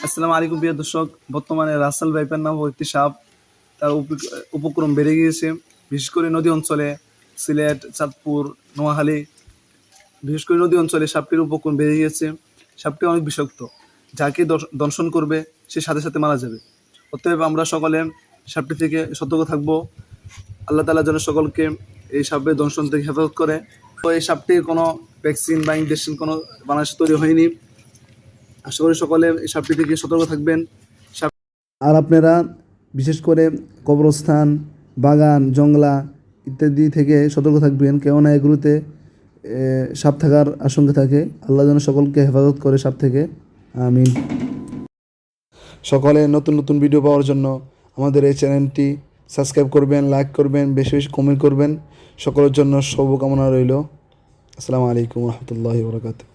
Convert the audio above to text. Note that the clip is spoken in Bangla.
আসসালামু আলাইকুম প্রিয় দর্শক, বর্তমানে রাসেল ভাইপার নামক একটি সাপ তার উপক্রম বেড়ে গিয়েছে। বিশেষ করে নদী অঞ্চলে, সিলেট, চাঁদপুর, নোয়াখালী, বিশেষ করে নদী অঞ্চলে সাপটির উপক্রম বেড়ে গিয়েছে। সাপটি অনেক বিষাক্ত, যাকে দংশন করবে সে সাথে সাথে মারা যাবে। অতএব আমরা সকলে সাপটি থেকে সতর্ক থাকব। আল্লাহ তাআলা যেন সকলকে এই সাপের দংশন থেকে হেফাজত করে। তো এই সাপটির কোনো ভ্যাকসিন বা ইনজেকশন কোনো বাংলাদেশে তৈরি হয়নি। আশা করি সকলে এই সাপটি থেকে সতর্ক থাকবেন। আর আপনারা বিশেষ করে কবরস্থান, বাগান, জংলা ইত্যাদি থেকে সতর্ক থাকবেন, কেননা এগুলোতে সাপ থাকার আশঙ্কা থাকে। আল্লাহ যেন সকলকে হেফাজত করে সাপ থেকে, আমিন। সকলে নতুন নতুন ভিডিও পাওয়ার জন্য আমাদের এই চ্যানেলটি সাবস্ক্রাইব করবেন, লাইক করবেন, বেশি বেশি কমেন্ট করবেন। সকলের জন্য শুভকামনা রইল। আসসালামু আলাইকুম রহমতুল্লাহি ওয়া বারাকাতুহু।